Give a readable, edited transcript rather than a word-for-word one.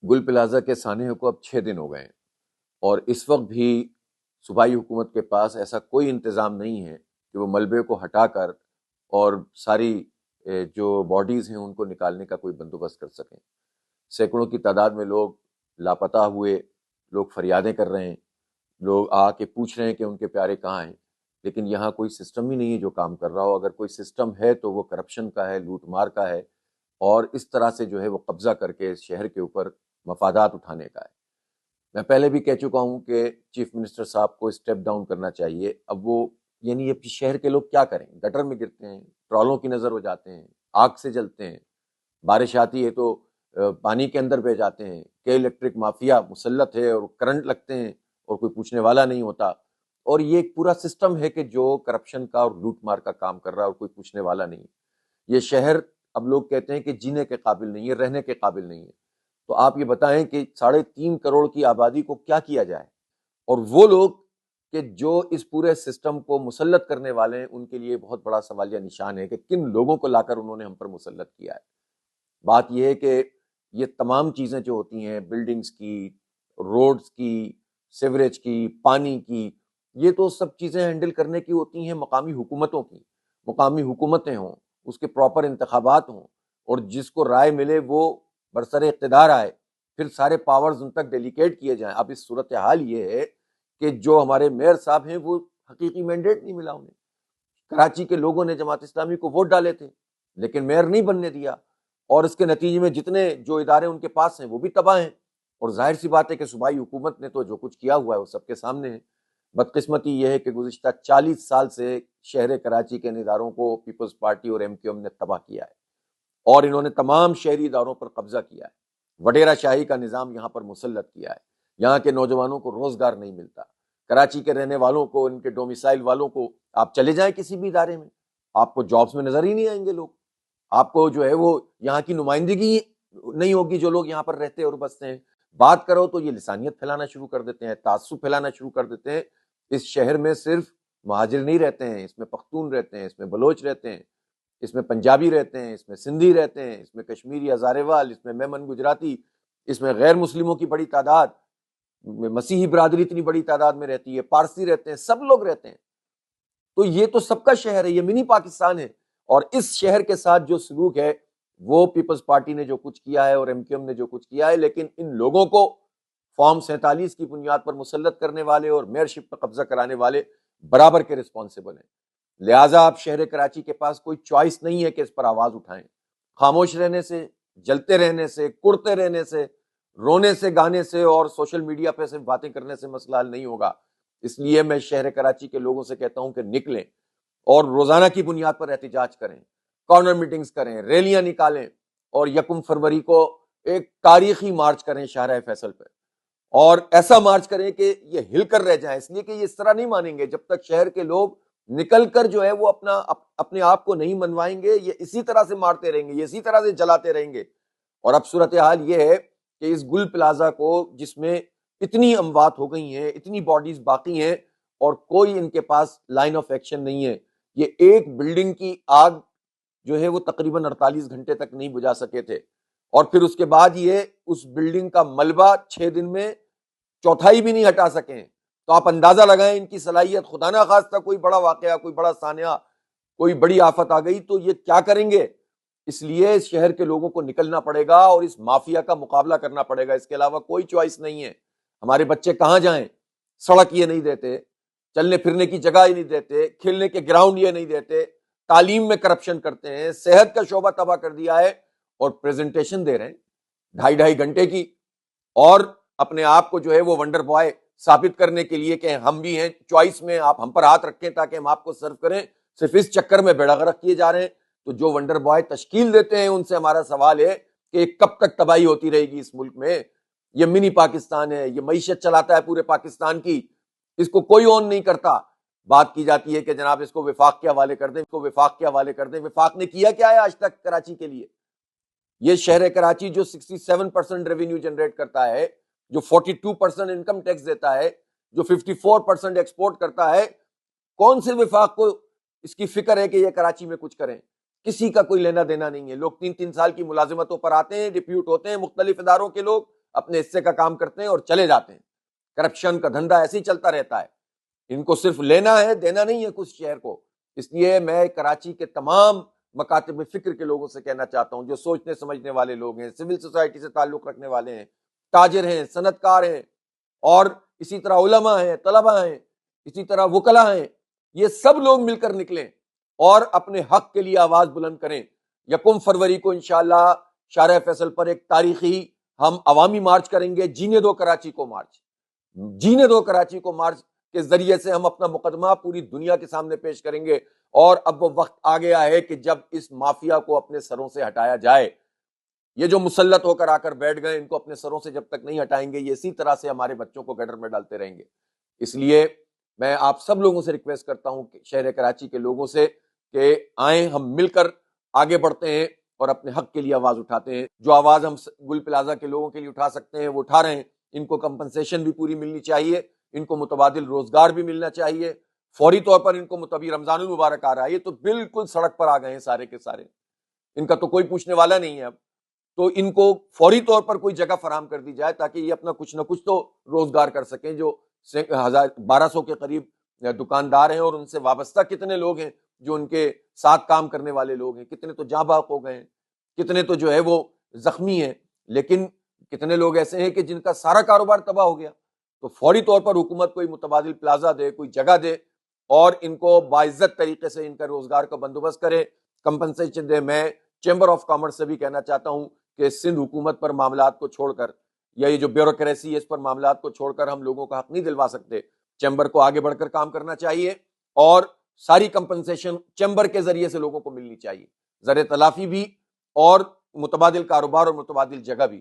گل plaza کے سانحے کو اب 6 دن ہو گئے ہیں، اور اس وقت بھی صوبائی حکومت کے پاس ایسا کوئی انتظام نہیں ہے کہ وہ ملبے کو ہٹا کر اور ساری جو باڈیز ہیں ان کو نکالنے کا کوئی بندوبست کر سکیں۔ سینکڑوں کی تعداد میں لوگ لاپتہ ہوئے، لوگ فریادیں کر رہے ہیں، لوگ آ کے پوچھ رہے ہیں کہ ان کے پیارے کہاں ہیں، لیکن یہاں کوئی سسٹم ہی نہیں ہے جو کام کر رہا ہو۔ اگر کوئی سسٹم ہے تو وہ کرپشن کا ہے، لوٹ مار کا ہے، اور اس طرح سے جو ہے وہ قبضہ کر کے اس شہر کے اوپر مفادات اٹھانے کا ہے۔ میں پہلے بھی کہہ چکا ہوں کہ چیف منسٹر صاحب کو اسٹیپ ڈاؤن کرنا چاہیے۔ اب وہ یعنی یہ شہر کے لوگ کیا کریں؟ گٹر میں گرتے ہیں، ٹرالوں کی نظر ہو جاتے ہیں، آگ سے جلتے ہیں، بارش آتی ہے تو پانی کے اندر بہ جاتے ہیں، کہ الیکٹرک مافیا مسلط ہے اور کرنٹ لگتے ہیں اور کوئی پوچھنے والا نہیں ہوتا۔ اور یہ ایک پورا سسٹم ہے کہ جو کرپشن کا اور لوٹ مار کا کام کر رہا ہے اور کوئی پوچھنے والا نہیں۔ یہ شہر اب لوگ کہتے ہیں کہ جینے کے قابل نہیں ہے، رہنے کے قابل نہیں ہے۔ تو آپ یہ بتائیں کہ 3.5 کروڑ کی آبادی کو کیا کیا جائے؟ اور وہ لوگ کہ جو اس پورے سسٹم کو مسلط کرنے والے ہیں، ان کے لیے بہت بڑا سوالیہ نشان ہے کہ کن لوگوں کو لا کر انہوں نے ہم پر مسلط کیا ہے۔ بات یہ ہے کہ یہ تمام چیزیں جو ہوتی ہیں، بلڈنگز کی، روڈز کی، سیوریج کی، پانی کی، یہ تو سب چیزیں ہینڈل کرنے کی ہوتی ہیں مقامی حکومتوں کی۔ مقامی حکومتیں ہوں، اس کے پراپر انتخابات ہوں، اور جس کو رائے ملے وہ برسر اقتدار آئے، پھر سارے پاورز ان تک ڈیلیگیٹ کیے جائیں۔ اب اس صورتحال یہ ہے کہ جو ہمارے میئر صاحب ہیں وہ حقیقی مینڈیٹ نہیں ملا انہیں۔ کراچی کے لوگوں نے جماعت اسلامی کو ووٹ ڈالے تھے لیکن میئر نہیں بننے دیا، اور اس کے نتیجے میں جتنے جو ادارے ان کے پاس ہیں وہ بھی تباہ ہیں۔ اور ظاہر سی بات ہے کہ صوبائی حکومت نے تو جو کچھ کیا ہوا ہے وہ سب کے سامنے ہے۔ بدقسمتی یہ ہے کہ گزشتہ 40 سال سے شہر کراچی کے اداروں کو پیپلز پارٹی اور MQM نے تباہ کیا ہے، اور انہوں نے تمام شہری اداروں پر قبضہ کیا ہے، وڈیرہ شاہی کا نظام یہاں پر مسلط کیا ہے۔ یہاں کے نوجوانوں کو روزگار نہیں ملتا، کراچی کے رہنے والوں کو، ان کے ڈومیسائل والوں کو، آپ چلے جائیں کسی بھی ادارے میں، آپ کو جابز میں نظر ہی نہیں آئیں گے لوگ، آپ کو جو ہے وہ یہاں کی نمائندگی نہیں ہوگی جو لوگ یہاں پر رہتے اور بستے ہیں۔ بات کرو تو یہ لسانیت پھیلانا شروع کر دیتے ہیں، تعصب پھیلانا شروع کر دیتے ہیں۔ اس شہر میں صرف مہاجر نہیں رہتے ہیں، اس میں پختون رہتے ہیں، اس میں بلوچ رہتے ہیں، اس میں پنجابی رہتے ہیں، اس میں سندھی رہتے ہیں، اس میں کشمیری ہزارے وال، اس میں میمن گجراتی، اس میں غیر مسلموں کی بڑی تعداد، مسیحی برادری اتنی بڑی تعداد میں رہتی ہے، پارسی رہتے ہیں، سب لوگ رہتے ہیں۔ تو یہ تو سب کا شہر ہے، یہ منی پاکستان ہے۔ اور اس شہر کے ساتھ جو سلوک ہے وہ پیپلز پارٹی نے جو کچھ کیا ہے اور MQM نے جو کچھ کیا ہے، لیکن ان لوگوں کو فارم 47 کی بنیاد پر مسلط کرنے والے اور میئرشپ پر قبضہ کرانے والے برابر کے رسپانسبل ہیں۔ لہٰذا اب شہر کراچی کے پاس کوئی چوائس نہیں ہے کہ اس پر آواز اٹھائیں۔ خاموش رہنے سے، جلتے رہنے سے، کڑتے رہنے سے، رونے سے، گانے سے اور سوشل میڈیا پہ صرف باتیں کرنے سے مسئلہ حل نہیں ہوگا۔ اس لیے میں شہر کراچی کے لوگوں سے کہتا ہوں کہ نکلیں اور روزانہ کی بنیاد پر احتجاج کریں، کارنر میٹنگز کریں، ریلیاں نکالیں، اور 1 فروری کو ایک تاریخی مارچ کریں شاہراہ فیصل پہ، اور ایسا مارچ کریں کہ یہ ہل کر رہ جائیں، اس لیے کہ یہ اس طرح نہیں مانیں گے جب تک شہر کے لوگ نکل کر جو ہے وہ اپنے آپ کو نہیں منوائیں گے۔ یہ اسی طرح سے مارتے رہیں گے، یہ اسی طرح سے جلاتے رہیں گے۔ اور اب صورتحال یہ ہے کہ اس گل پلازا کو، جس میں اتنی اموات ہو گئی ہیں، اتنی باڈیز باقی ہیں، اور کوئی ان کے پاس لائن آف ایکشن نہیں ہے۔ یہ ایک بلڈنگ کی آگ جو ہے وہ تقریباً 48 گھنٹے تک نہیں بجھا سکے تھے، اور پھر اس کے بعد یہ اس بلڈنگ کا ملبہ 6 دن میں چوتھائی بھی نہیں ہٹا سکیں۔ تو آپ اندازہ لگائیں ان کی صلاحیت۔ خدا نہ خواستہ کوئی بڑا واقعہ، کوئی بڑا سانحہ، کوئی بڑی آفت آ گئی تو یہ کیا کریں گے؟ اس لیے اس شہر کے لوگوں کو نکلنا پڑے گا اور اس مافیا کا مقابلہ کرنا پڑے گا، اس کے علاوہ کوئی چوائس نہیں ہے۔ ہمارے بچے کہاں جائیں؟ سڑک یہ نہیں دیتے، چلنے پھرنے کی جگہ ہی نہیں دیتے، کھیلنے کے گراؤنڈ یہ نہیں دیتے، تعلیم میں کرپشن کرتے ہیں، صحت کا شعبہ تباہ کر دیا ہے، اور پریزنٹیشن دے رہے ہیں 2.5 گھنٹے کی، اور اپنے آپ کو جو ہے وہ ونڈر بوائے ثابت کرنے کے لیے کہ ہم بھی ہیں چوائس میں، آپ ہم پر ہاتھ رکھیں تاکہ ہم آپ کو سرو کریں۔ صرف اس چکر میں بیڑا غرق کیے جا رہے ہیں۔ تو جو ونڈر بوائے تشکیل دیتے ہیں ان سے ہمارا سوال ہے کہ کب تک تباہی ہوتی رہے گی اس ملک میں؟ یہ منی پاکستان ہے، یہ معیشت چلاتا ہے پورے پاکستان کی، اس کو کوئی اون نہیں کرتا۔ بات کی جاتی ہے کہ جناب اس کو وفاق کے حوالے کر دیں، اس کو وفاق کے حوالے کر دیں۔ وفاق نے کیا کیا ہے آج تک کراچی کے لیے؟ یہ شہر کراچی جو 67% ریونیو جنریٹ کرتا ہے، جو 42% انکم ٹیکس دیتا ہے، جو 54% ایکسپورٹ کرتا ہے، کون سے وفاق کو اس کی فکر ہے کہ یہ کراچی میں کچھ کریں؟ کسی کا کوئی لینا دینا نہیں ہے۔ لوگ 3 سال کی ملازمتوں پر آتے ہیں، ڈپیوٹ ہوتے ہیں مختلف اداروں کے لوگ، اپنے حصے کا کام کرتے ہیں اور چلے جاتے ہیں. کرپشن کا دھندا ایسے ہی چلتا رہتا ہے. ان کو صرف لینا ہے، دینا نہیں ہے کچھ شہر کو. اس لیے میں کراچی کے تمام مکاتب فکر کے لوگوں سے کہنا چاہتا ہوں، جو سوچنے سمجھنے والے لوگ ہیں، سول سوسائٹی سے تعلق رکھنے والے ہیں، تاجر ہیں، صنعت کار ہیں، اور اسی طرح علماء ہیں، طلباء ہیں، اسی طرح وکلاء ہیں، یہ سب لوگ مل کر نکلیں اور اپنے حق کے لیے آواز بلند کریں. 1 فروری کو انشاءاللہ شارع فیصل پر ایک تاریخی ہم عوامی مارچ کریں گے. جینے دو کراچی کو مارچ، جینے دو کراچی کو مارچ کے ذریعے سے ہم اپنا مقدمہ پوری دنیا کے سامنے پیش کریں گے. اور اب وہ وقت آ گیا ہے کہ جب اس مافیا کو اپنے سروں سے ہٹایا جائے. یہ جو مسلط ہو کر آ کر بیٹھ گئے، ان کو اپنے سروں سے جب تک نہیں ہٹائیں گے، یہ اسی طرح سے ہمارے بچوں کو گٹر میں ڈالتے رہیں گے. اس لیے میں آپ سب لوگوں سے ریکویسٹ کرتا ہوں کہ شہر کراچی کے لوگوں سے کہ آئیں، ہم مل کر آگے بڑھتے ہیں اور اپنے حق کے لیے آواز اٹھاتے ہیں. جو آواز ہم گل پلازا کے لوگوں کے لیے اٹھا سکتے ہیں وہ اٹھا رہے ہیں. ان کو کمپنسیشن بھی پوری ملنی چاہیے، ان کو متبادل روزگار بھی ملنا چاہیے فوری طور پر. ان کو متبادل رمضان المبارک آ رہا ہے، یہ تو بالکل سڑک پر آ گئے ہیں سارے کے سارے، ان کا تو کوئی پوچھنے والا نہیں ہے اب. تو ان کو فوری طور پر کوئی جگہ فراہم کر دی جائے تاکہ یہ اپنا کچھ نہ کچھ تو روزگار کر سکیں. جو 1200 کے قریب دکاندار ہیں اور ان سے وابستہ کتنے لوگ ہیں جو ان کے ساتھ کام کرنے والے لوگ ہیں، کتنے تو جاں بحق ہو گئے ہیں، کتنے تو جو ہے وہ زخمی ہیں، لیکن کتنے لوگ ایسے ہیں کہ جن کا سارا کاروبار تباہ ہو گیا. تو فوری طور پر حکومت کوئی متبادل پلازا دے، کوئی جگہ دے اور ان کو باعزت طریقے سے ان کا روزگار کا بندوبست کرے، کمپنسیشن دے. میں چیمبر آف کامرس سے بھی کہنا چاہتا ہوں کہ سندھ حکومت پر معاملات کو چھوڑ کر، یا یہ جو بیوروکریسی ہے اس پر معاملات کو چھوڑ کر ہم لوگوں کا حق نہیں دلوا سکتے. چیمبر کو آگے بڑھ کر کام کرنا چاہیے اور ساری کمپنسیشن چیمبر کے ذریعے سے لوگوں کو ملنی چاہیے، زر تلافی بھی اور متبادل کاروبار اور متبادل جگہ بھی.